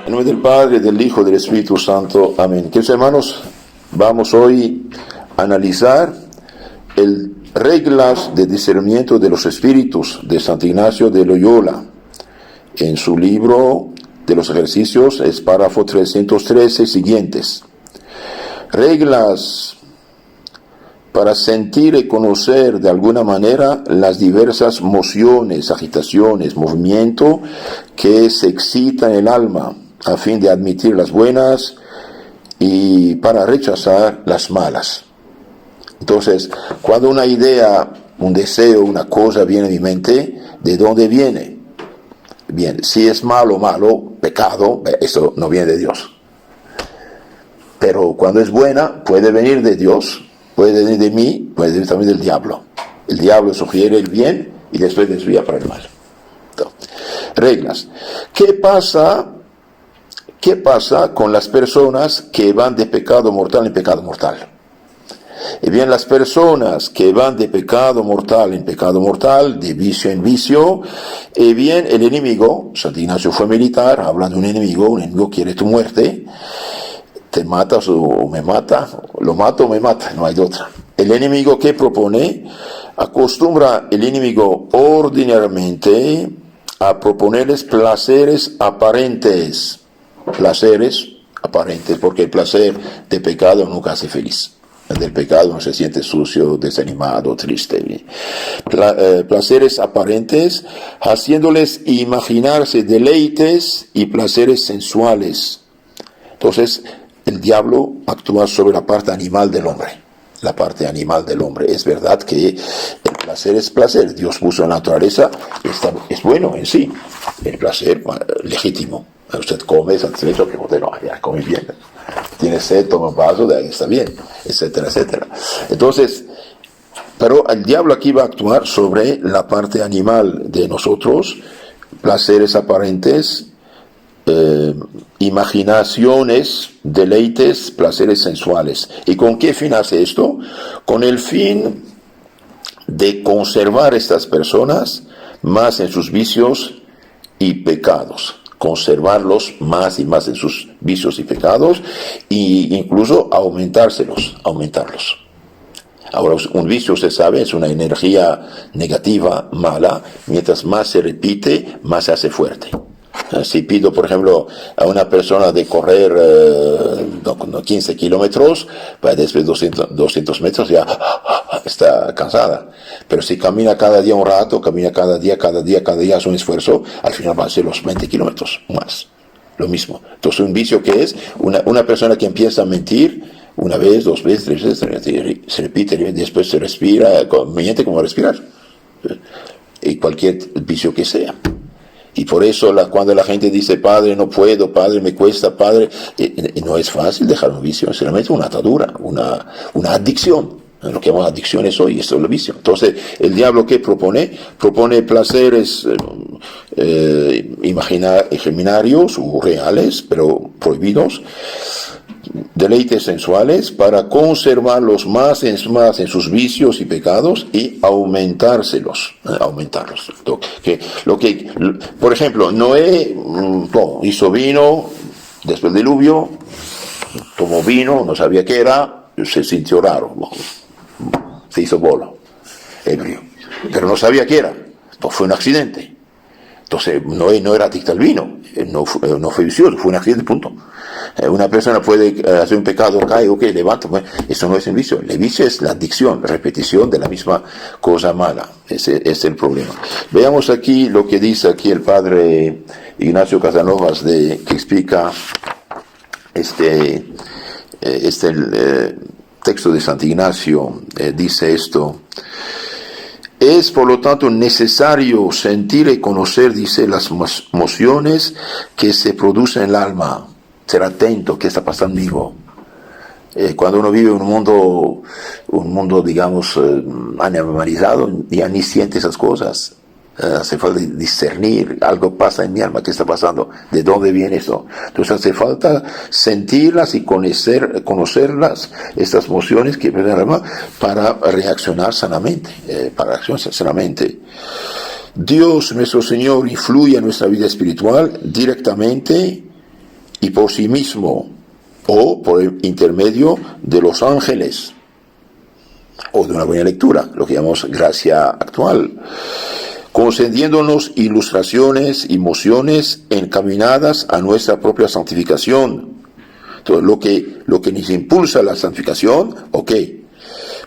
En nombre del Padre, del Hijo, del Espíritu Santo. Amén. Queridos hermanos, vamos hoy a analizar reglas de discernimiento de los espíritus de Santo Ignacio de Loyola. En su libro de los ejercicios es párrafo 313 siguientes. Reglas para sentir y conocer de alguna manera las diversas mociones, agitaciones, movimiento que se excitan en el alma a fin de admitir las buenas y para rechazar las malas. Entonces, cuando una idea, un deseo, una cosa viene a mi mente, ¿de dónde viene? Bien, si es malo, pecado, eso no viene de Dios. Pero cuando es buena, puede venir de Dios, puede venir de mí, puede venir también del diablo. El diablo sugiere el bien y después desvía para el mal. Entonces, reglas. ¿Qué pasa con las personas que van de pecado mortal en pecado mortal? Y bien, las personas que van de pecado mortal en pecado mortal, de vicio en vicio, y bien, el enemigo, Santo Ignacio fue militar, habla de un enemigo quiere tu muerte, te matas o me mata, lo mato o me mata, no hay de otra. El enemigo que propone, acostumbra el enemigo ordinariamente a proponerles placeres aparentes, porque el placer de pecado nunca hace feliz. El del pecado uno se siente sucio, desanimado, triste. Placeres aparentes, haciéndoles imaginarse deleites y placeres sensuales. Entonces, el diablo actúa sobre la parte animal del hombre. La parte animal del hombre. Es verdad que el placer es placer. Dios puso en la naturaleza, es bueno en sí. El placer legítimo. Usted come satisfecho, que bueno, ya come bien. Tiene sed, toma un vaso, de ahí está bien, etcétera, etcétera. Entonces, pero el diablo aquí va a actuar sobre la parte animal de nosotros, placeres aparentes, imaginaciones, deleites, placeres sensuales. ¿Y con qué fin hace esto? Con el fin de conservar estas personas más en sus vicios y pecados. Conservarlos más y más en sus vicios y pecados, e incluso aumentarlos. Ahora, un vicio, usted sabe, es una energía negativa, mala. Mientras más se repite, más se hace fuerte. Si pido, por ejemplo, a una persona de correr 15 kilómetros, después de 200 metros ya está cansada. Pero si camina cada día un rato, camina cada día hace un esfuerzo, al final va a ser los 20 kilómetros más. Lo mismo. Entonces, un vicio que es una persona que empieza a mentir una vez, dos veces, tres veces, se repite, después se respira, miente como respirar. Y cualquier vicio que sea. Y por eso cuando la gente dice, padre, no puedo, padre, me cuesta, padre, no es fácil dejar un vicio, es realmente una atadura, una adicción. Lo que llamamos adicciones hoy, esto es el vicio. Entonces, el diablo, ¿qué propone? Propone placeres imaginarios o reales, pero prohibidos, deleites sensuales, para conservarlos más en sus vicios y pecados y aumentarlos. Por ejemplo, Noé hizo vino después del diluvio, tomó vino, no sabía qué era, se sintió raro, se hizo bolo, ebrio, pero no sabía qué era, pues fue un accidente. Entonces, Noé no era adicto al vino, no fue vicioso, fue un accidente, punto. Una persona puede hacer un pecado, cae, levanta, bueno, eso no es el vicio. El vicio es la adicción, la repetición de la misma cosa mala. Ese es el problema. Veamos aquí lo que dice aquí el padre Ignacio Casanovas, que explica el texto de Santo Ignacio. Dice esto: es por lo tanto necesario sentir y conocer, dice, las mociones que se producen en el alma. Ser atento, ¿qué está pasando conmigo? Cuando uno vive en un mundo, digamos, animalizado, ya ni siente esas cosas. Hace falta discernir, algo pasa en mi alma, ¿qué está pasando? ¿De dónde viene eso? Entonces hace falta sentirlas y conocerlas, estas emociones que vienen al alma, para reaccionar sanamente, Dios, nuestro Señor, influye en nuestra vida espiritual directamente y por sí mismo, o por el intermedio de los ángeles, o de una buena lectura, lo que llamamos gracia actual, concediéndonos ilustraciones y mociones encaminadas a nuestra propia santificación. Entonces, lo que nos impulsa a la santificación, ok,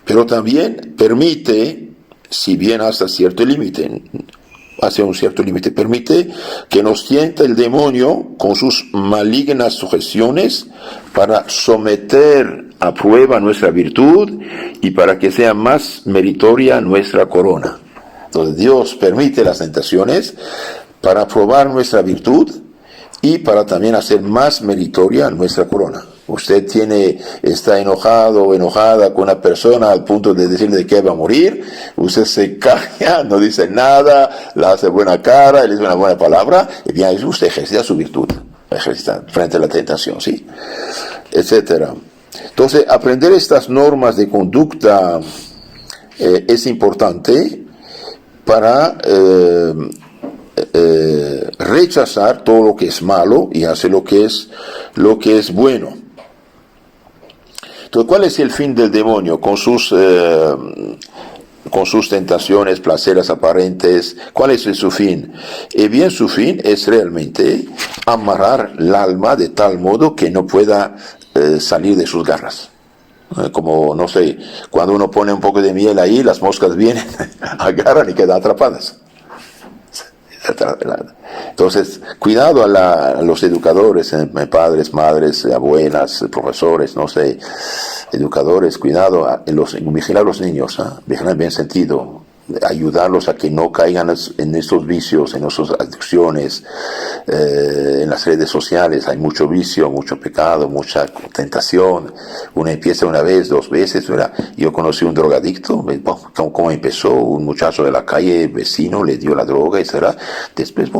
pero también permite, si bien hasta cierto límite, hacia un cierto límite, permite que nos tiente el demonio con sus malignas sugestiones para someter a prueba nuestra virtud y para que sea más meritoria nuestra corona. Entonces Dios permite las tentaciones para probar nuestra virtud y para también hacer más meritoria nuestra corona. Usted está enojado o enojada con una persona al punto de decirle que va a morir, usted se calla, no dice nada, le hace buena cara, le dice una buena palabra, y bien usted ejercita su virtud, ejercita frente a la tentación, ¿sí? Etcétera. Entonces, aprender estas normas de conducta es importante para rechazar todo lo que es malo y hacer lo que es bueno. Entonces, ¿cuál es el fin del demonio con sus tentaciones, placeres aparentes? ¿Cuál es su fin? Bien, su fin es realmente amarrar el alma de tal modo que no pueda salir de sus garras. Como, no sé, cuando uno pone un poco de miel ahí, las moscas vienen, agarran y quedan atrapadas. Entonces, cuidado a los educadores, padres, madres, abuelas, profesores, no sé, educadores, cuidado vigilar a los niños, vigilar bien sentido, ayudarlos a que no caigan en estos vicios, en estas adicciones. En las redes sociales hay mucho vicio, mucho pecado, mucha tentación. Uno empieza una vez, dos veces. Yo conocí un drogadicto, ¿cómo empezó? Un muchacho de la calle, vecino, le dio la droga, etc. Después,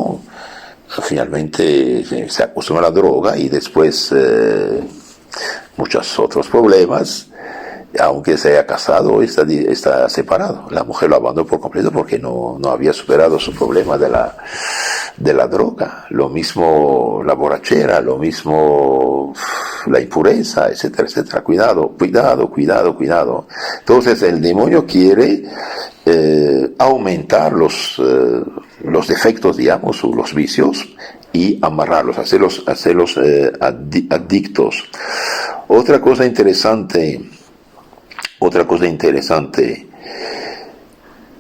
finalmente se acostumbra a la droga y después muchos otros problemas. Aunque se haya casado, está separado. La mujer lo abandonó por completo porque no había superado su problema de la droga. Lo mismo la borrachera, lo mismo la impureza, etcétera, etcétera. Cuidado. Entonces el demonio quiere aumentar los defectos, digamos, o los vicios, y amarrarlos, hacerlos adictos. Otra cosa interesante,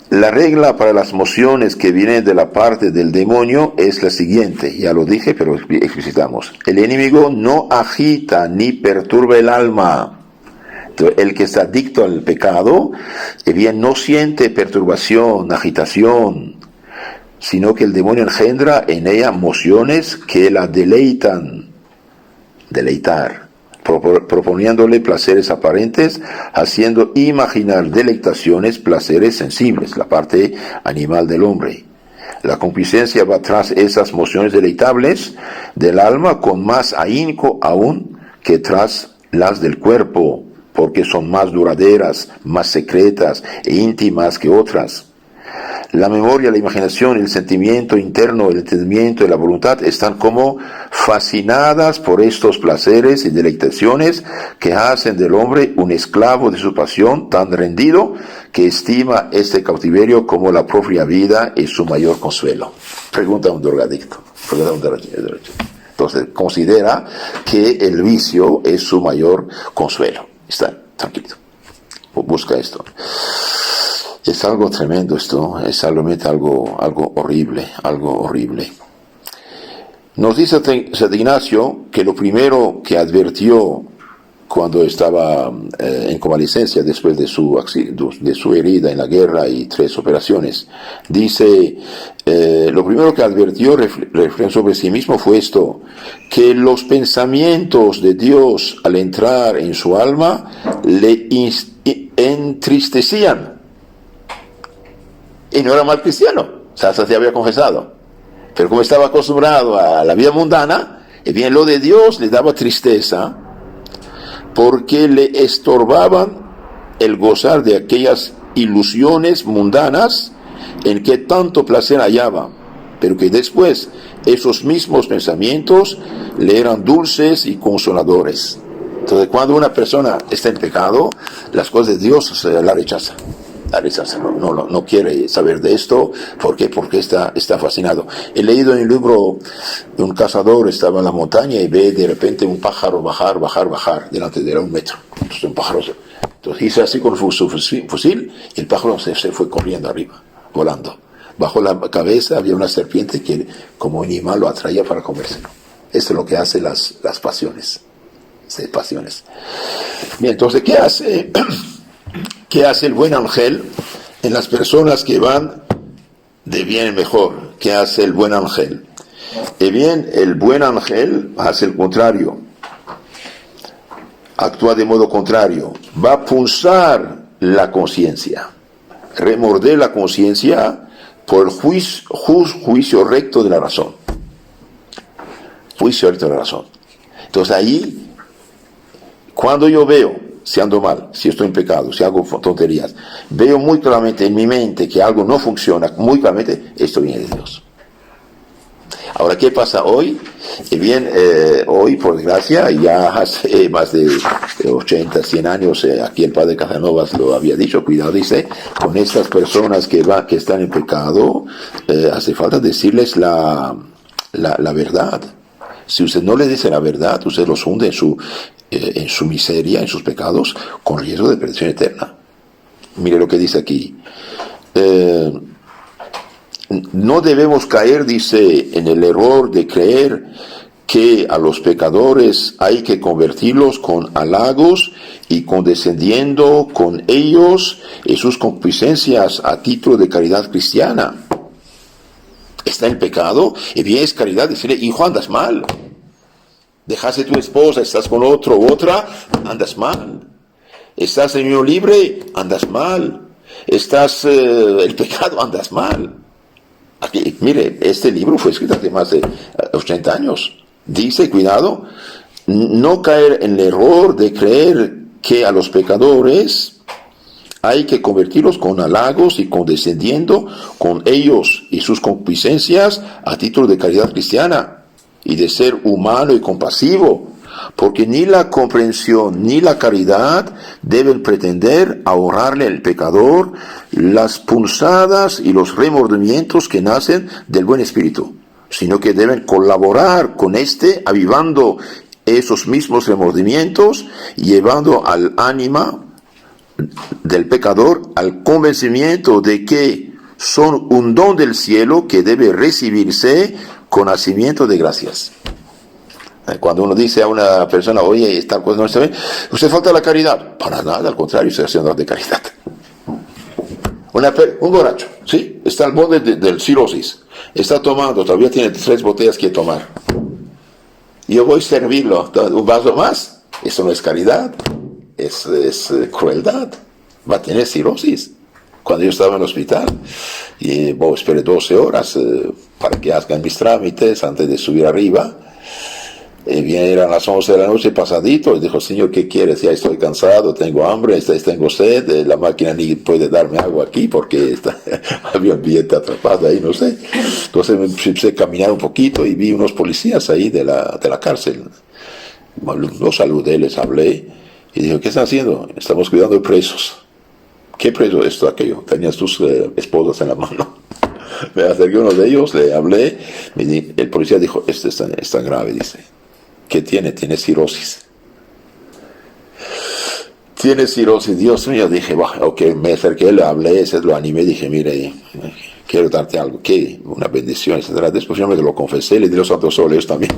la regla para las mociones que vienen de la parte del demonio es la siguiente, ya lo dije, pero explicitamos. El enemigo no agita ni perturba el alma. Entonces, el que está adicto al pecado, bien no siente perturbación, agitación, sino que el demonio engendra en ella mociones que la deleitar, proponiéndole placeres aparentes, haciendo imaginar deleitaciones, placeres sensibles, la parte animal del hombre. La concupiscencia va tras esas mociones deleitables del alma con más ahínco aún que tras las del cuerpo, porque son más duraderas, más secretas e íntimas que otras. La memoria, la imaginación, el sentimiento interno, el entendimiento y la voluntad están como fascinadas por estos placeres y deleitaciones que hacen del hombre un esclavo de su pasión tan rendido que estima este cautiverio como la propia vida y su mayor consuelo. Pregunta un drogadicto. Entonces considera que el vicio es su mayor consuelo. Está tranquilo. Busca esto. Es algo tremendo esto, es realmente algo horrible. Nos dice San Ignacio que lo primero que advirtió cuando estaba en convalecencia después de su herida en la guerra y 3 operaciones, dice, lo primero que advirtió reflexión sobre sí mismo fue esto, que los pensamientos de Dios al entrar en su alma le entristecían. Y no era mal cristiano, o sea, se había confesado. Pero como estaba acostumbrado a la vida mundana, bien lo de Dios le daba tristeza, porque le estorbaban el gozar de aquellas ilusiones mundanas en que tanto placer hallaba, pero que después esos mismos pensamientos le eran dulces y consoladores. Entonces, cuando una persona está en pecado, las cosas de Dios la rechaza. No quiere saber de esto. ¿Por qué? Porque está fascinado. He leído en el libro de un cazador, estaba en la montaña y ve de repente un pájaro bajar, delante de él a 1 metro. Entonces un pájaro, entonces hizo así con su fusil y el pájaro se fue corriendo arriba, volando. Bajo la cabeza había una serpiente que como animal lo atraía para comérselo. Esto es lo que hace las pasiones. Bien, entonces, ¿qué hace? ¿Qué hace el buen ángel en las personas que van de bien en mejor? ¿Qué hace el buen ángel? Bien, el buen ángel hace el contrario. Actúa de modo contrario. Va a punzar la conciencia. Remorder la conciencia por el juicio recto de la razón. Juicio recto de la razón. Entonces ahí, cuando yo veo, si ando mal, si estoy en pecado, si hago tonterías, veo muy claramente en mi mente que algo no funciona, muy claramente, esto viene de Dios. Ahora, ¿qué pasa hoy? Bien, hoy, por desgracia, ya hace más de 80, 100 años, aquí el padre Casanovas lo había dicho, cuidado, dice, con estas personas que están en pecado, hace falta decirles la verdad. Si usted no le dice la verdad, usted los hunde en su miseria, en sus pecados, con riesgo de perdición eterna. Mire lo que dice aquí. No debemos caer, dice, en el error de creer que a los pecadores hay que convertirlos con halagos y condescendiendo con ellos en sus concupiscencias a título de caridad cristiana. Está en pecado, y bien es caridad decirle, hijo, andas mal. Dejaste tu esposa, estás con otro u otra, andas mal. Estás en unión libre, andas mal. Estás el pecado, andas mal. Aquí, mire, este libro fue escrito hace más de 80 años. Dice, cuidado, no caer en el error de creer que a los pecadores hay que convertirlos con halagos y condescendiendo con ellos y sus concupiscencias a título de caridad cristiana y de ser humano y compasivo, porque ni la comprensión ni la caridad deben pretender ahorrarle al pecador las punzadas y los remordimientos que nacen del buen espíritu, sino que deben colaborar con éste, avivando esos mismos remordimientos, llevando al ánima del pecador al convencimiento de que son un don del cielo que debe recibirse con nacimiento de gracias. Cuando uno dice a una persona, oye, esta cosa no está bien, usted falta la caridad. Para nada, al contrario, estoy haciendo de caridad. Un borracho, ¿sí? Está al borde del cirrosis. Está tomando, todavía tiene 3 botellas que tomar. Yo voy a servirlo, un vaso más. Eso no es caridad, es crueldad. Va a tener cirrosis. Cuando yo estaba en el hospital, y esperé 12 horas para que hagan mis trámites antes de subir arriba. Bien, eran las 11 de la noche pasadito, y dijo, Señor, ¿qué quieres? Ya estoy cansado, tengo hambre, tengo sed, la máquina ni puede darme agua aquí porque había un billete atrapado ahí, no sé. Entonces me empecé a caminar un poquito y vi unos policías ahí de la cárcel. Los saludé, les hablé y dije, ¿qué están haciendo? Estamos cuidando de presos. ¿Qué preso esto, aquello? Tenías tus esposas en la mano. Me acerqué a uno de ellos, le hablé, el policía dijo, este está grave, dice. ¿Qué tiene? Tiene cirrosis. Tiene cirrosis, Dios mío. Dije, ok, me acerqué, le hablé, lo animé, dije, mire, quiero darte algo, ¿qué? Una bendición, etc. Después yo me lo confesé, le di los santos óleos también.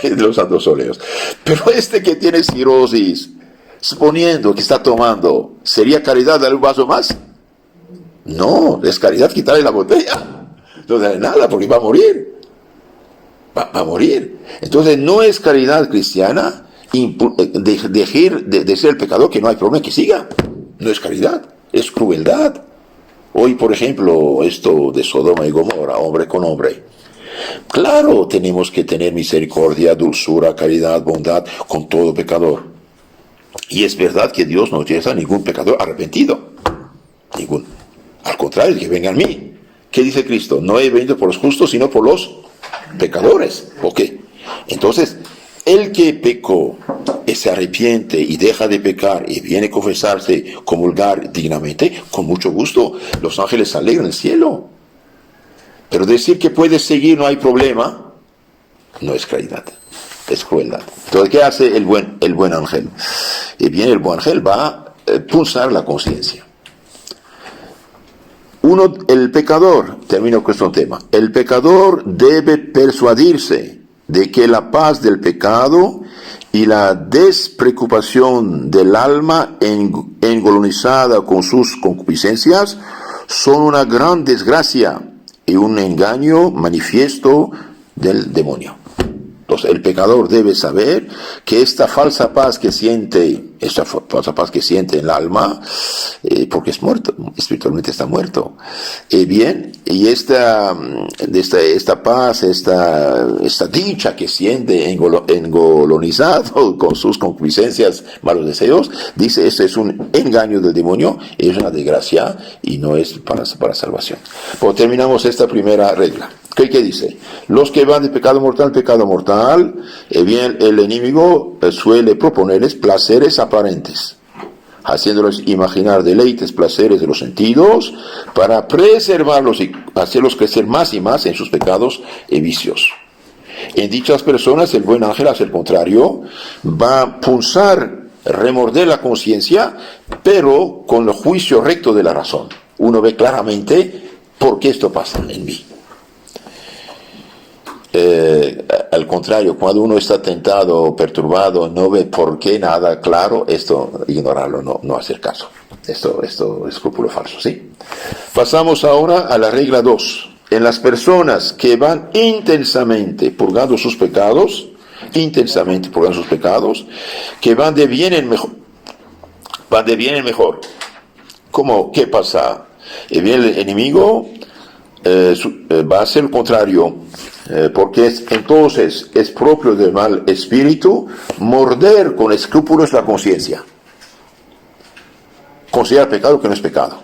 Le di los santos óleos. Pero que tiene cirrosis, suponiendo que está tomando, ¿sería caridad darle un vaso más? No, es caridad quitarle la botella. No darle nada porque va a morir. Va a morir. Entonces no es caridad cristiana dejar de ser el pecador, que no hay problema que siga. No es caridad, es crueldad. Hoy, por ejemplo, esto de Sodoma y Gomorra, hombre con hombre. Claro, tenemos que tener misericordia, dulzura, caridad, bondad con todo pecador. Y es verdad que Dios no rechaza a ningún pecador arrepentido. Ningún. Al contrario, que venga a mí. ¿Qué dice Cristo? No he venido por los justos, sino por los pecadores. ¿Por qué? Entonces, el que pecó se arrepiente y deja de pecar y viene a confesarse, comulgar dignamente, con mucho gusto, los ángeles se alegran en el cielo. Pero decir que puede seguir, no hay problema, no es caridad, es crueldad. Entonces, ¿qué hace el buen ángel? Y bien, el buen ángel va a pulsar la conciencia. El pecador, termino con este tema, el pecador debe persuadirse de que la paz del pecado y la despreocupación del alma engolonizada con sus concupiscencias son una gran desgracia y un engaño manifiesto del demonio. Entonces, el pecador debe saber que esta falsa paz que siente en el alma, porque es muerto, espiritualmente está muerto, bien, y esta paz, esta dicha que siente engolonizado con sus concupiscencias, malos deseos, dice, este es un engaño del demonio, es una desgracia y no es para salvación. Pues terminamos esta primera regla. ¿Qué dice? Los que van de pecado mortal, bien, el enemigo suele proponerles placeres aparentes, haciéndoles imaginar deleites, placeres de los sentidos, para preservarlos y hacerlos crecer más y más en sus pecados y vicios. En dichas personas, el buen ángel hace el contrario, va a pulsar, remorder la conciencia, pero con el juicio recto de la razón. Uno ve claramente por qué esto pasa en mí. Al contrario, cuando uno está tentado o perturbado, no ve por qué nada claro, esto ignorarlo, no hacer caso. Esto es escrúpulo falso, ¿sí? Pasamos ahora a la regla 2. En las personas que van intensamente purgando sus pecados, que van de bien en mejor. ¿Cómo? ¿Qué pasa? Bien, el enemigo va a hacer lo contrario. Porque entonces es propio del mal espíritu morder con escrúpulos la conciencia, considerar pecado que no es pecado,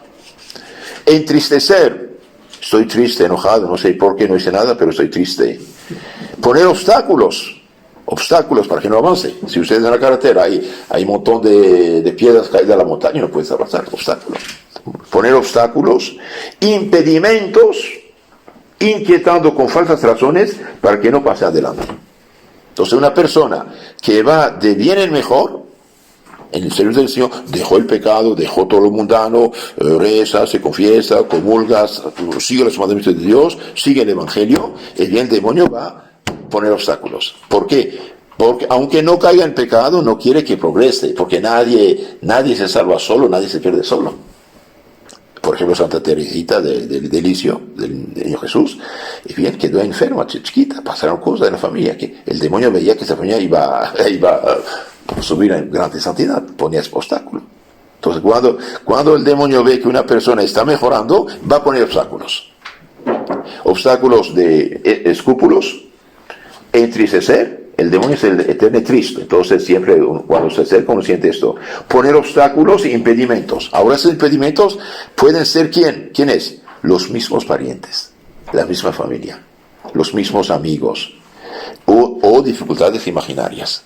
entristecer, estoy triste, enojado, no sé por qué, no hice nada, pero estoy triste, poner obstáculos para que no avance. Si ustedes en la carretera hay un montón de piedras caídas a la montaña, no puedes avanzar, obstáculos, poner obstáculos, impedimentos, inquietando con falsas razones para que no pase adelante. Entonces, una persona que va de bien en mejor, en el servicio del Señor, dejó el pecado, dejó todo lo mundano, reza, se confiesa, comulga, sigue los mandamientos de Dios, sigue el Evangelio, el demonio va a poner obstáculos. ¿Por qué? Porque aunque no caiga en pecado, no quiere que progrese, porque nadie se salva solo, nadie se pierde solo. Por ejemplo, Santa Teresita de Licio, del Niño Jesús, y bien, quedó enferma, chiquita, pasaron cosas en la familia, que el demonio veía que esa familia iba a subir en grande santidad, ponía obstáculos. Entonces, cuando el demonio ve que una persona está mejorando, va a poner obstáculos de escrúpulos, entristecer. El demonio es el eterno triste, entonces siempre cuando se acerca uno siente esto. Poner obstáculos e impedimentos. Ahora esos impedimentos pueden ser ¿quién? ¿Quién es? Los mismos parientes, la misma familia, los mismos amigos, o dificultades imaginarias.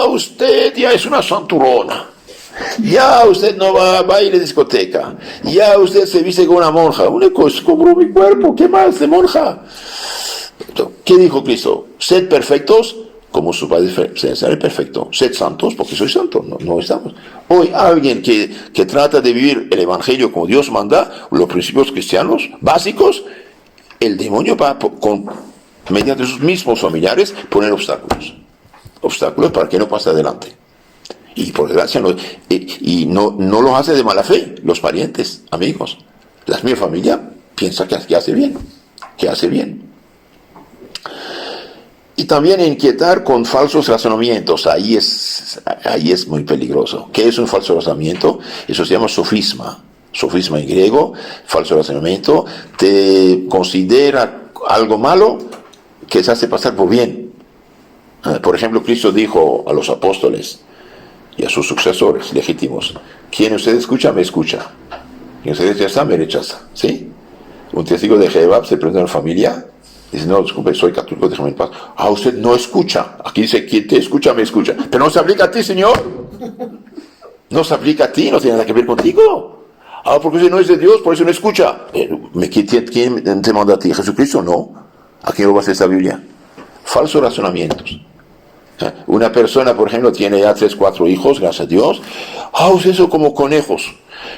Usted ya es una santurrona. Ya usted no va a baile discoteca. Ya usted se viste con una monja. Una cosa, cobró mi cuerpo, ¿qué más de monja? ¿Qué dijo Cristo? Sed perfectos como su Padre Celestial es perfecto. Sed santos porque soy santo. No estamos. Hoy alguien que trata de vivir el Evangelio como Dios manda, los principios cristianos básicos, el demonio va mediante sus mismos familiares poner obstáculos para que no pase adelante. Y por desgracia no lo hace de mala fe los parientes, amigos. La misma familia piensa que hace bien. Y también inquietar con falsos razonamientos. Ahí es muy peligroso. ¿Qué es un falso razonamiento? Eso se llama sofisma. Sofisma en griego, falso razonamiento. Te considera algo malo que se hace pasar por bien. Por ejemplo, Cristo dijo a los apóstoles y a sus sucesores legítimos: quien usted escucha, me escucha. Quien usted rechaza, me rechaza. ¿Sí? Un testigo de Jehová se presenta en la familia Dice, no, disculpe, soy católico, déjame en paz. Ah, usted no escucha. Aquí dice, quien te escucha, me escucha. Pero no se aplica a ti, Señor. No se aplica a ti, no tiene nada que ver contigo. Ah, porque si no es de Dios, por eso no escucha. ¿Quién te manda a ti? ¿Jesucristo? No. ¿A quién lo va a hacer esta Biblia? Falsos razonamientos. Una persona, por ejemplo, tiene ya 3, 4 hijos, gracias a Dios. Ah, ustedes son como conejos.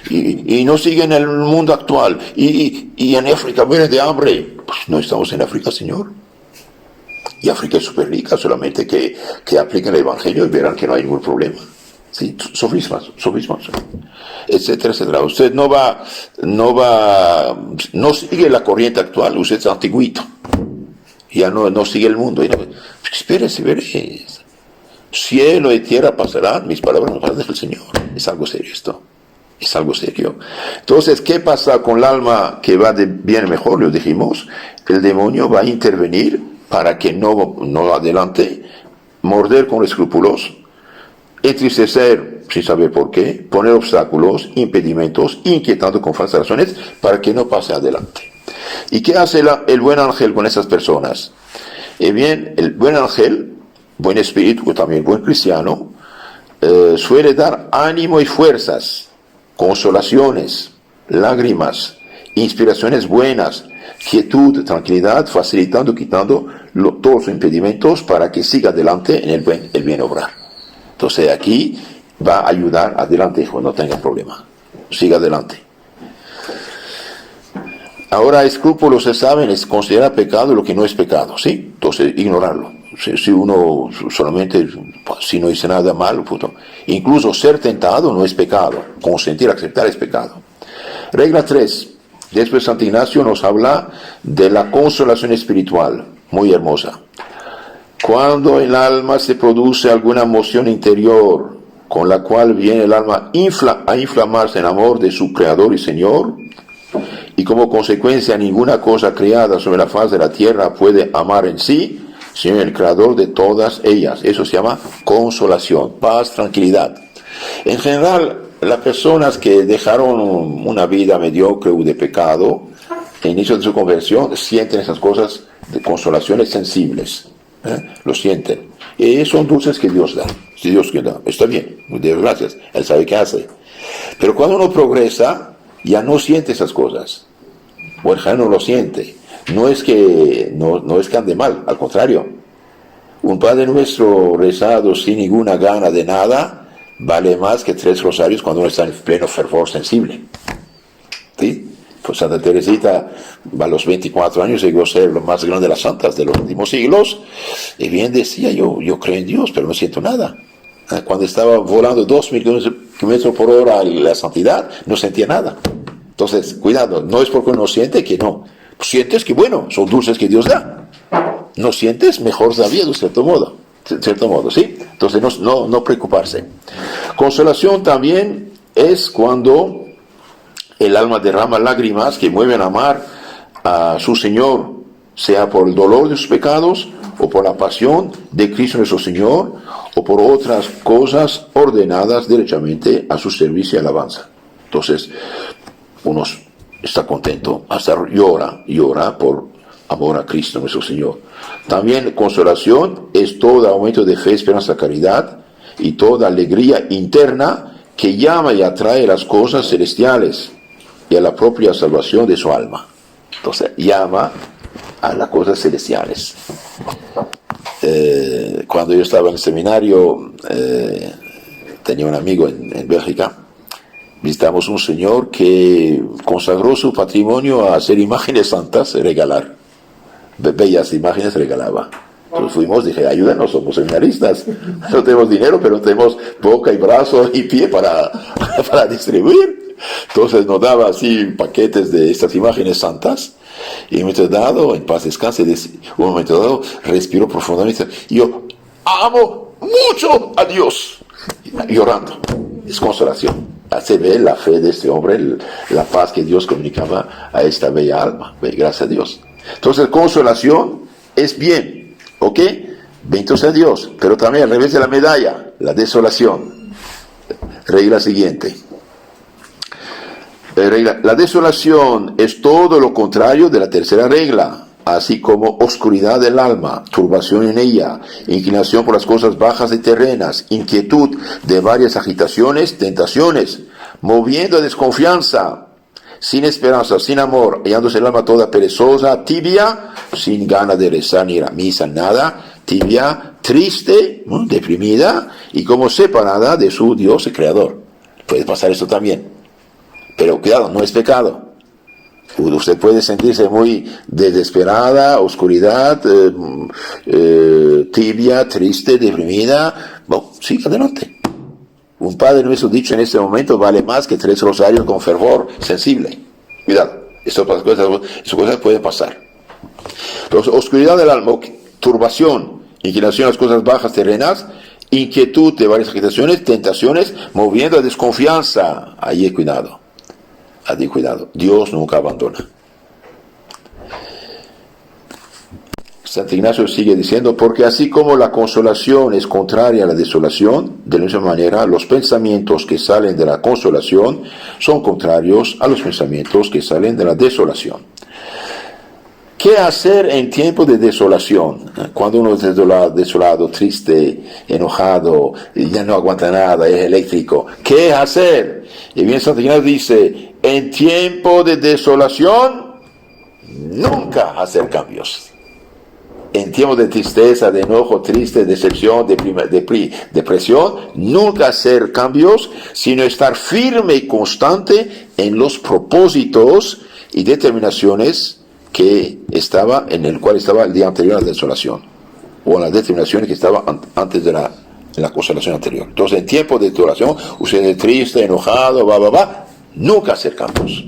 Y no siguen el mundo actual. Y en África mueren de hambre. Pues no estamos en África, Señor. Y África es súper rica, solamente que apliquen el Evangelio y verán que no hay ningún problema. Sí, sofismas, etcétera, etcétera. Usted no sigue la corriente actual, usted es antiguito. Ya no sigue el mundo. Espérese, veréis. Cielo y tierra pasarán, mis palabras no pasarán del Señor. Es algo serio esto. Es algo serio. Entonces, ¿qué pasa con el alma que va de bien a mejor? Lo dijimos. El demonio va a intervenir para que no adelante, morder con escrúpulos, entristecer sin saber por qué, poner obstáculos, impedimentos, inquietando con falsas razones para que no pase adelante. ¿Y qué hace el buen ángel con esas personas? Bien, el buen ángel, buen espíritu, también buen cristiano, suele dar ánimo y fuerzas, consolaciones, lágrimas, inspiraciones buenas, quietud, tranquilidad, facilitando, quitando todos los impedimentos para que siga adelante en el bien obrar. Entonces aquí va a ayudar adelante cuando tenga problema. Siga adelante. Ahora, escrúpulos se saben, es considerar pecado lo que no es pecado, ¿sí? Entonces, ignorarlo. Si uno solamente, si no dice nada malo, incluso ser tentado no es pecado. Consentir, aceptar es pecado. Regla 3. Después Santo Ignacio nos habla de la consolación espiritual, muy hermosa. Cuando el alma se produce alguna emoción interior, con la cual viene el alma a inflamarse en amor de su Creador y Señor, y como consecuencia ninguna cosa creada sobre la faz de la tierra puede amar en sí, sino el Creador de todas ellas. Eso se llama consolación, paz, tranquilidad. En general, las personas que dejaron una vida mediocre o de pecado, al inicio de su conversión, sienten esas cosas de consolaciones sensibles. Lo sienten. Y son dulces que Dios da. Si Dios quiere, está bien, Dios gracias, Él sabe qué hace. Pero cuando uno progresa, ya no siente esas cosas. O el no lo siente. No es que ande mal, al contrario. Un Padre Nuestro rezado sin ninguna gana de nada vale más que 3 rosarios cuando uno está en pleno fervor sensible. ¿Sí? Pues Santa Teresita a los 24 años llegó a ser lo más grande de las santas de los últimos siglos, y bien decía, yo creo en Dios, pero no siento nada. Cuando estaba volando 2.000 kilómetros por hora la santidad, no sentía nada. Entonces, cuidado, no es porque uno siente que no. Sientes que, bueno, son dulces que Dios da. No sientes, mejor todavía, de cierto modo, ¿sí? Entonces, no preocuparse. Consolación también es cuando el alma derrama lágrimas que mueven a amar a su Señor, sea por el dolor de sus pecados, o por la pasión de Cristo nuestro Señor, o por otras cosas ordenadas derechamente a su servicio y alabanza. Entonces, uno está contento, hasta llora por amor a Cristo nuestro Señor. También consolación es todo aumento de fe, esperanza, caridad, y toda alegría interna que llama y atrae las cosas celestiales y a la propia salvación de su alma. Entonces, llama a las cosas celestiales. Cuando yo estaba en el seminario, tenía un amigo en Bélgica. Visitamos un señor que consagró su patrimonio a hacer imágenes santas, regalar. Bellas imágenes regalaba. Entonces fuimos, dije, ayúdanos, somos seminaristas. No tenemos dinero, pero tenemos boca y brazo y pie para distribuir. Entonces nos daba así paquetes de estas imágenes santas. Y en un momento dado, en paz descanse, un momento dado, respiró profundamente. Y yo amo mucho a Dios. Llorando. Es consolación. Se ve la fe de este hombre, la paz que Dios comunicaba a esta bella alma. Gracias a Dios. Entonces, consolación es bien. ¿Ok? Bendito sea Dios. Pero también al revés de la medalla, la desolación. Regla siguiente. La desolación es todo lo contrario de la tercera regla. así como oscuridad del alma, turbación en ella, inclinación por las cosas bajas y terrenas, inquietud de varias agitaciones, tentaciones, moviendo a desconfianza, sin esperanza, sin amor, hallándose el alma toda perezosa, tibia, sin ganas de rezar ni ir a misa, nada, tibia, triste, deprimida y como separada de su Dios y Creador. Puede pasar esto también. Pero cuidado, no es pecado. Usted puede sentirse muy desesperada, oscuridad, tibia, triste, deprimida. Bueno, sí, adelante. Un padre nuestro dicho en este momento vale más que 3 rosarios con fervor sensible. Cuidado, esas cosas pueden pasar. Entonces, oscuridad del alma, turbación, inclinación a las cosas bajas terrenas, inquietud de varias agitaciones, tentaciones, moviendo a desconfianza. Ahí cuidado. Allí cuidado. Dios nunca abandona. Santo Ignacio sigue diciendo, porque así como la consolación es contraria a la desolación, de la misma manera los pensamientos que salen de la consolación son contrarios a los pensamientos que salen de la desolación. ¿Qué hacer en tiempo de desolación? Cuando uno es desolado, triste, enojado, ya no aguanta nada, es eléctrico. ¿Qué hacer? Y bien Santo Ignacio dice, en tiempo de desolación, nunca hacer cambios. En tiempos de tristeza, de enojo, triste, decepción, depresión, nunca hacer cambios, sino estar firme y constante en los propósitos y determinaciones en el cual estaba el día anterior a la desolación, o en las determinaciones que estaba antes de la consolación anterior. Entonces, en tiempo de desolación, usted es triste, enojado, nunca hacer cambios.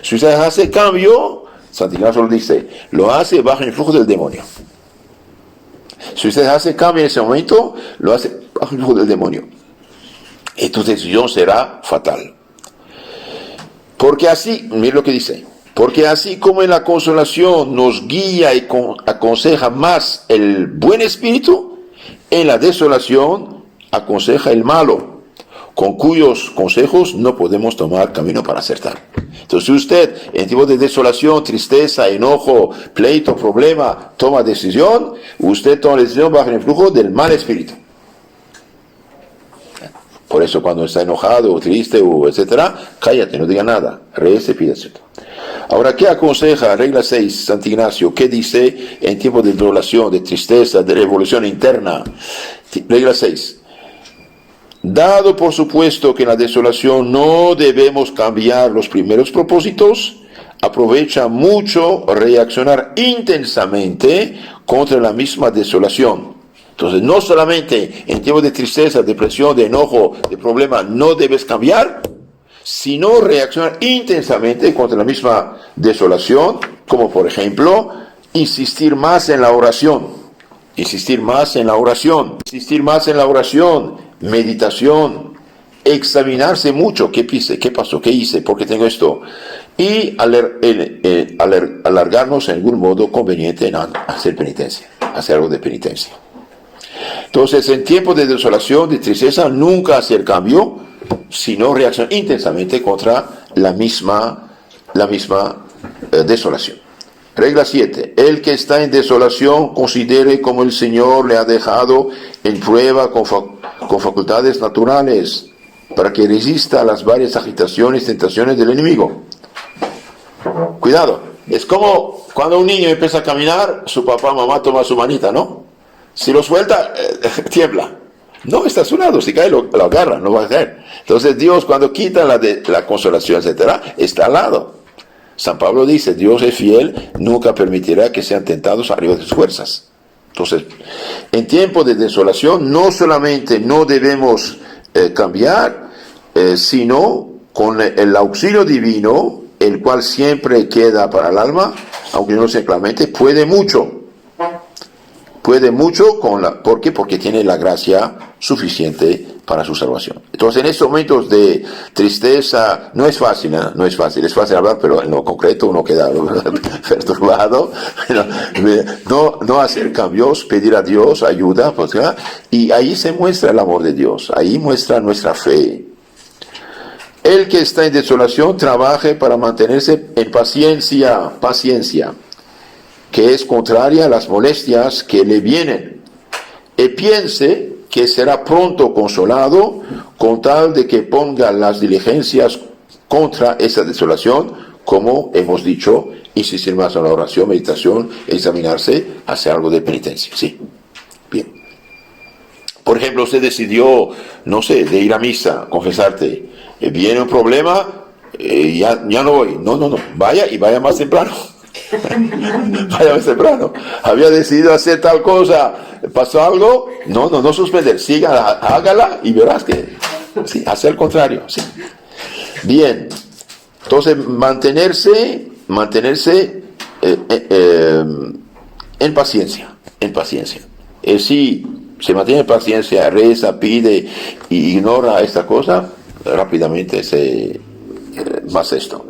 Si usted hace cambio, Santo Ignacio lo dice, lo hace bajo el influjo del demonio. Si usted hace cambio en ese momento, lo hace bajo el influjo del demonio. Y tu decisión será fatal. Porque así, mire lo que dice, porque así como en la consolación nos guía y aconseja más el buen espíritu, en la desolación aconseja el malo, con cuyos consejos no podemos tomar camino para acertar. Entonces, si usted en tiempos de desolación, tristeza, enojo, pleito, problema, toma decisión, usted toma decisión bajo el influjo del mal espíritu. Por eso cuando está enojado o triste o etcétera, cállate, no diga nada, rece, pídase. Ahora, ¿qué aconseja? Regla 6, Santo Ignacio, ¿qué dice en tiempos de desolación, de tristeza, de revolución interna? Regla 6. Dado por supuesto que en la desolación no debemos cambiar los primeros propósitos, aprovecha mucho reaccionar intensamente contra la misma desolación. Entonces, no solamente en tiempos de tristeza, depresión, de enojo, de problema, no debes cambiar, sino reaccionar intensamente contra la misma desolación, como por ejemplo, insistir más en la oración, meditación, examinarse mucho, ¿qué hice? ¿Qué pasó? ¿Qué hice? ¿Por qué tengo esto? Y alargarnos en algún modo conveniente en hacer penitencia, hacer algo de penitencia. Entonces, en tiempos de desolación, de tristeza, nunca hacer cambio, sino reaccionar intensamente contra la misma desolación. Regla 7. El que está en desolación considere como el Señor le ha dejado en prueba con facultades naturales para que resista a las varias agitaciones y tentaciones del enemigo. Cuidado, es como cuando un niño empieza a caminar, su papá o mamá toma su manita, ¿no? Si lo suelta, tiembla. No, está a su lado, si cae lo agarra, no va a caer. Entonces Dios cuando quita la consolación, etcétera, está al lado. San Pablo dice, Dios es fiel, nunca permitirá que sean tentados arriba de sus fuerzas. Entonces, en tiempo de desolación, no solamente no debemos cambiar, sino con el auxilio divino, el cual siempre queda para el alma, aunque no sea claramente, puede mucho. ¿Por qué? Porque tiene la gracia suficiente para su salvación. Entonces, en estos momentos de tristeza, no es fácil, es fácil hablar, pero en lo concreto uno queda perturbado. No hacer cambios, pedir a Dios ayuda, y ahí se muestra el amor de Dios, ahí muestra nuestra fe. El que está en desolación trabaje para mantenerse en paciencia. que es contraria a las molestias que le vienen, y piense que será pronto consolado con tal de que ponga las diligencias contra esa desolación, como hemos dicho, insistir más en la oración, meditación, examinarse, hacer algo de penitencia. Sí, bien. Por ejemplo, usted decidió, no sé, de ir a misa, confesarte, viene un problema, ya no voy. No, vaya y vaya más temprano. Vaya más temprano. Había decidido hacer tal cosa, pasó algo, no suspender, siga, hágala y verás que, sí, hacer el contrario, sí. Bien, entonces mantenerse en paciencia. Si se mantiene en paciencia, reza, pide y ignora esta cosa, rápidamente se más esto.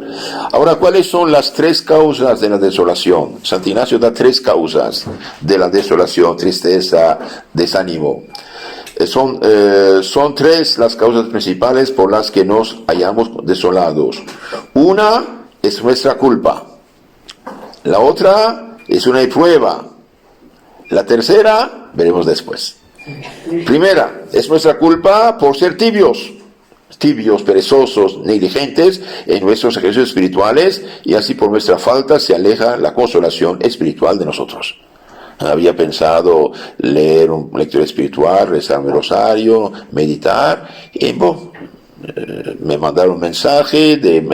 Ahora, ¿cuáles son las 3 causas de la desolación? Santo Ignacio da 3 causas de la desolación: tristeza, desánimo. Son 3 las causas principales por las que nos hallamos desolados. Una es nuestra culpa. La otra es una prueba. La tercera veremos después. Primera, es nuestra culpa por ser tibios, perezosos, negligentes en nuestros ejercicios espirituales, y así por nuestra falta se aleja la consolación espiritual de nosotros. Había pensado leer una lectura espiritual, rezarme el rosario, meditar, y me mandaron mensaje en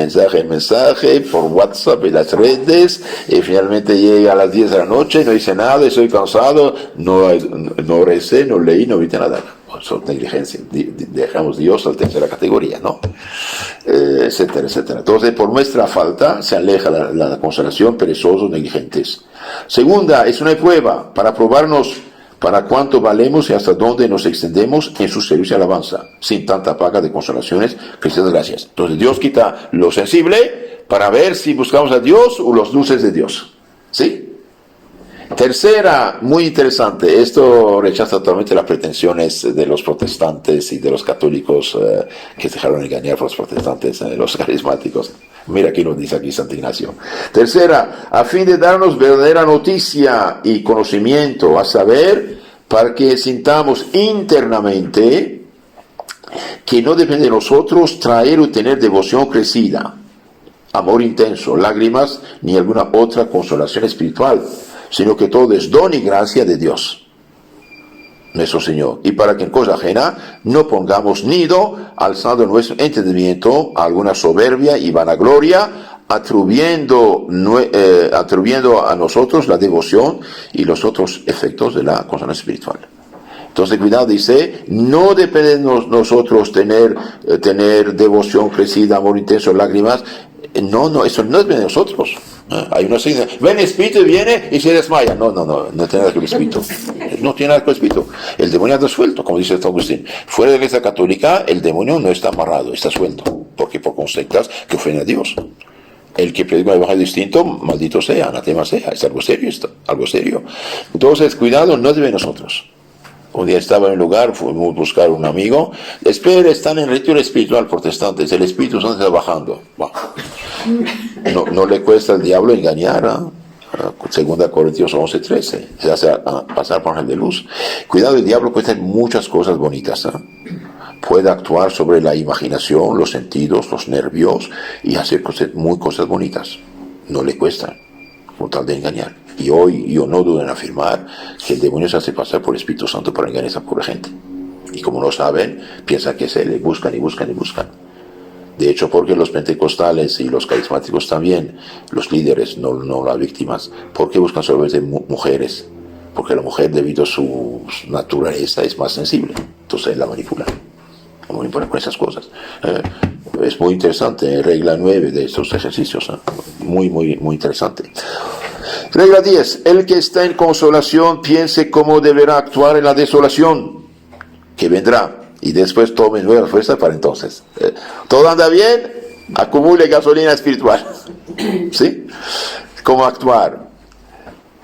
mensaje por WhatsApp y las redes, y finalmente llega a las 10 de la noche, no hice nada, estoy cansado, no recé, no leí, no vi nada. Son negligencia, dejamos Dios a la tercera categoría, ¿no? Etcétera. Entonces, por nuestra falta se aleja la consolación, perezosos, negligentes. Segunda, es una prueba para probarnos para cuánto valemos y hasta dónde nos extendemos en su servicio y alabanza, sin tanta paga de consolaciones, cristianas gracias. Entonces, Dios quita lo sensible para ver si buscamos a Dios o los dulces de Dios. ¿Sí? Tercera, muy interesante, esto rechaza totalmente las pretensiones de los protestantes y de los católicos que se dejaron engañar por los protestantes, los carismáticos. Mira aquí nos dice aquí Santo Ignacio. Tercera, a fin de darnos verdadera noticia y conocimiento, a saber, para que sintamos internamente que no depende de nosotros traer o tener devoción crecida, amor intenso, lágrimas, ni alguna otra consolación espiritual, sino que todo es don y gracia de Dios, nuestro Señor, y para que en cosa ajena no pongamos nido, alzando nuestro entendimiento a alguna soberbia y vanagloria, atribuyendo a nosotros la devoción y los otros efectos de la consolación espiritual. Entonces, cuidado, dice, no depende de nosotros tener devoción crecida, amor intenso, lágrimas. No, eso no depende de nosotros. Hay unos que dicen, ven espíritu, viene y se desmaya. No tiene nada que ver con el espíritu. No tiene nada que ver con el espíritu. El demonio anda suelto, como dice San Agustín. Fuera de la iglesia católica, el demonio no está amarrado, está suelto. Porque por sectas que ofenden a Dios. El que predica un evangelio distinto, maldito sea, anatema sea. Es algo serio esto, algo serio. Entonces, cuidado, no debe de nosotros. Un día estaba en un lugar, fuimos a buscar un amigo. Espera, están en retiro espiritual protestantes. El Espíritu Santo está bajando. Wow. No le cuesta al diablo engañar. 2 Corintios 11:13. Se hace pasar por ángel de luz. Cuidado, el diablo cuesta muchas cosas bonitas. Puede actuar sobre la imaginación, los sentidos, los nervios y hacer cosas bonitas. No le cuesta, con tal de engañar. Y hoy yo no dudo en afirmar que el demonio se hace pasar por el Espíritu Santo para engañar a esa pobre gente. Y como no saben, piensan que se le buscan. De hecho, porque los pentecostales y los carismáticos también, los líderes, no las víctimas, ¿por qué buscan solamente mujeres? Porque la mujer, debido a su naturaleza, es más sensible. Entonces la manipulan con esas cosas. Es muy interesante, regla 9 de estos ejercicios. Muy interesante. Regla 10. El que está en consolación piense cómo deberá actuar en la desolación que vendrá, y después tome nuevas fuerzas para entonces. Todo anda bien, acumule gasolina espiritual. ¿Sí? ¿Cómo actuar?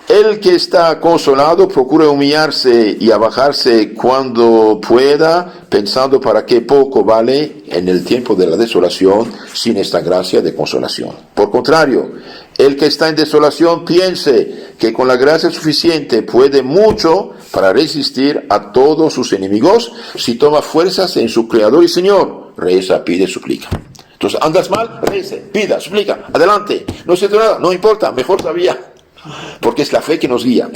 El que está consolado procura humillarse y abajarse cuando pueda, pensando para qué poco vale en el tiempo de la desolación sin esta gracia de consolación. Por contrario, El que está en desolación piense que con la gracia suficiente puede mucho para resistir a todos sus enemigos si toma fuerzas en su Creador y Señor. Reza, pide, suplica. Entonces, andas mal, rece, pida, suplica, adelante. No siento nada, no importa, mejor todavía. Porque es la fe que nos guía.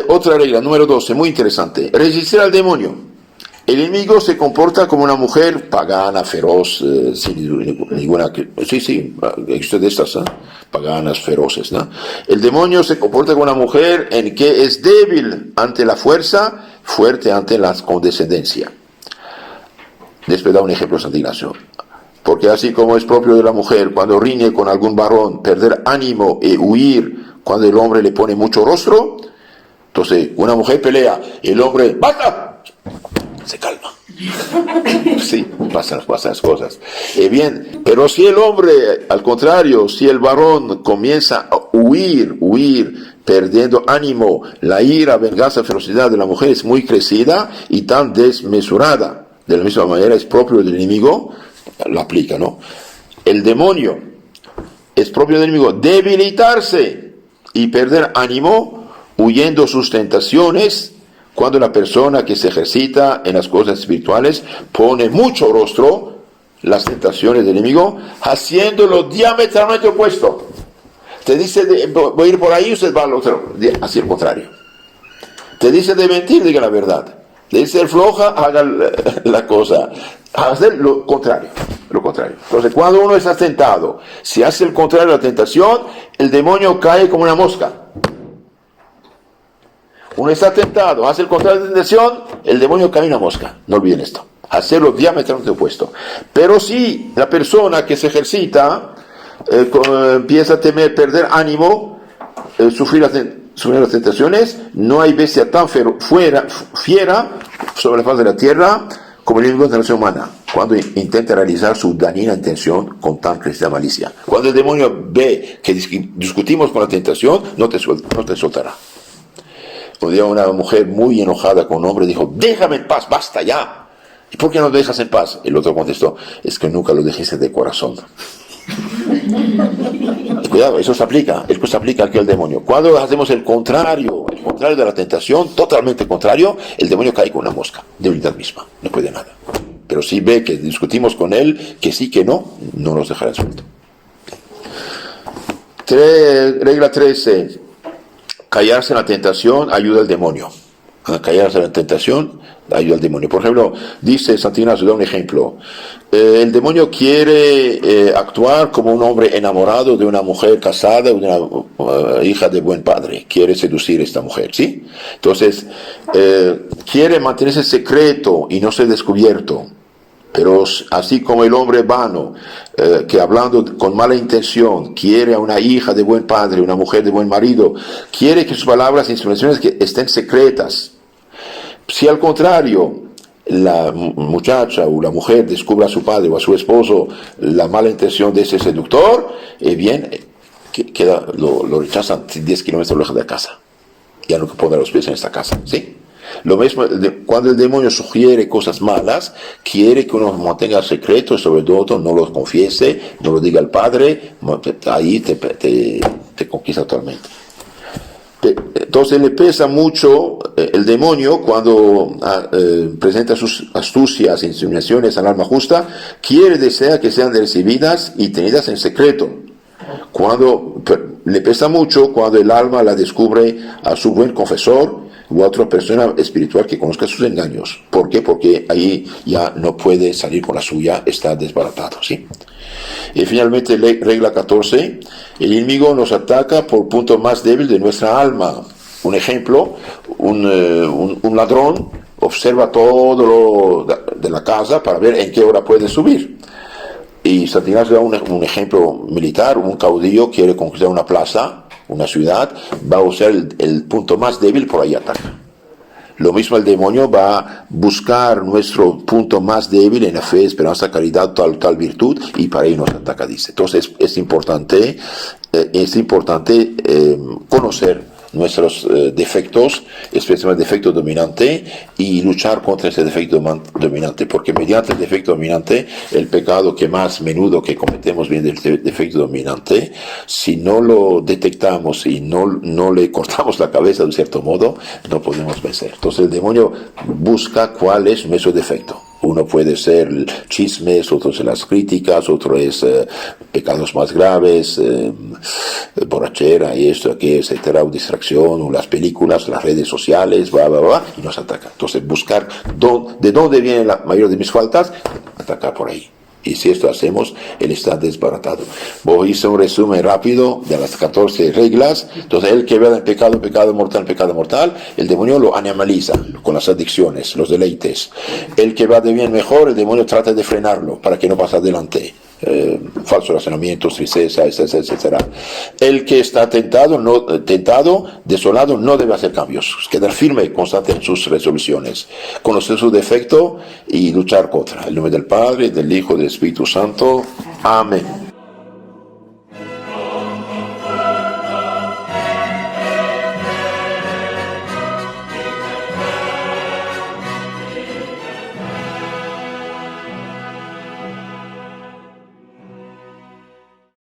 Otra regla, número 12, muy interesante. Resistir al demonio. El enemigo se comporta como una mujer pagana, feroz, sin ninguna... Sí, existe de estas, paganas, feroces, ¿no? El demonio se comporta como una mujer en que es débil ante la fuerza, fuerte ante la condescendencia. Después da un ejemplo Santo Ignacio. Porque así como es propio de la mujer, cuando riñe con algún varón, perder ánimo y huir cuando el hombre le pone mucho rostro, entonces una mujer pelea, el hombre, ¡basta!, se calma. Sí, pasan las cosas. Bien, pero si el hombre, al contrario, si el varón comienza a huir, perdiendo ánimo, la ira, venganza, ferocidad de la mujer es muy crecida y tan desmesurada. De la misma manera es propio del enemigo, lo aplica, ¿no? El demonio es propio del enemigo debilitarse y perder ánimo huyendo sus tentaciones. Cuando la persona que se ejercita en las cosas espirituales pone mucho rostro las tentaciones del enemigo, haciéndolo diametralmente opuesto. Te dice, voy a ir por ahí, usted va al otro, hacia el contrario. Te dice de mentir, diga la verdad. Te dice ser floja, haga la cosa. Hacer lo contrario. Entonces, cuando uno está tentado, si hace el contrario de la tentación, el demonio cae como una mosca. Uno está tentado, hace el contrario de la tentación, el demonio cae una mosca. No olviden esto. Hacerlo diametralmente opuesto. Pero si la persona que se ejercita empieza a temer, perder ánimo, sufrir las tentaciones, no hay bestia tan fiera sobre la faz de la tierra como el enemigo de la nación humana, cuando intenta realizar su dañina intención con tan crecida malicia. Cuando el demonio ve que discutimos con la tentación, no te soltará. Un día una mujer muy enojada con un hombre dijo, déjame en paz, basta ya. ¿Y por qué no te dejas en paz? El otro contestó, es que nunca lo dijiste de corazón. Y cuidado, eso se aplica aquí al demonio. Cuando hacemos el contrario de la tentación, totalmente contrario, el demonio cae con una mosca, debilidad misma, no puede nada. Pero si ve que discutimos con él, que sí, que no nos dejará suelto. Regla 13. Callarse en la tentación ayuda al demonio. Callarse en la tentación ayuda al demonio. Por ejemplo, dice Santo Ignacio, da un ejemplo. El demonio quiere actuar como un hombre enamorado de una mujer casada, de una hija de buen padre. Quiere seducir a esta mujer, ¿sí? Entonces, quiere mantenerse secreto y no ser descubierto. Pero así como el hombre vano, que hablando con mala intención, quiere a una hija de buen padre, una mujer de buen marido, quiere que sus palabras e insinuaciones que estén secretas. Si al contrario, la muchacha o la mujer descubre a su padre o a su esposo la mala intención de ese seductor, bien, lo rechazan 10 kilómetros lejos de la casa. Ya no pondrá los pies en esta casa, ¿sí? Lo mismo, cuando el demonio sugiere cosas malas, quiere que uno mantenga secreto, sobre todo no lo confiese, no lo diga al padre, ahí te conquista totalmente. Entonces le pesa mucho el demonio cuando presenta sus astucias e insinuaciones al alma justa, desea que sean recibidas y tenidas en secreto. Le pesa mucho cuando el alma la descubre a su buen confesor u a otra persona espiritual que conozca sus engaños. ¿Por qué? Porque ahí ya no puede salir con la suya, está desbaratado, ¿sí? Y finalmente, regla 14, el enemigo nos ataca por punto más débil de nuestra alma. Un ejemplo, un ladrón observa todo lo de la casa para ver en qué hora puede subir. Y Santo Ignacio da un ejemplo militar. Un caudillo quiere conquistar una plaza, una ciudad, va a usar el punto más débil, por ahí ataca. Lo mismo el demonio va a buscar nuestro punto más débil en la fe, esperanza, caridad, tal virtud, y para ahí nos ataca, dice. Entonces es importante conocer nuestros defectos, especialmente el defecto dominante, y luchar contra ese defecto dominante, porque mediante el defecto dominante, el pecado que más menudo que cometemos viene del defecto dominante. Si no lo detectamos y no le cortamos la cabeza de un cierto modo, no podemos vencer. Entonces el demonio busca cuál es nuestro defecto. Uno puede ser chismes, otro es las críticas, otro es pecados más graves, borrachera y esto, aquí, etcétera, o distracción, o las películas, las redes sociales, y nos ataca. Entonces buscar de dónde viene la mayor de mis faltas, atacar por ahí. Y si esto hacemos, él está desbaratado. Voy a hacer un resumen rápido de las 14 reglas. Entonces, el que vea el pecado mortal, el demonio lo animaliza con las adicciones, los deleites. El que va de bien mejor, el demonio trata de frenarlo para que no pase adelante. Falsos razonamientos, tristeza, etcétera. El que está tentado, desolado, no debe hacer cambios. Quedar firme y constante en sus resoluciones. Conocer su defecto y luchar contra. En nombre del Padre, del Hijo y del Espíritu Santo. Amén.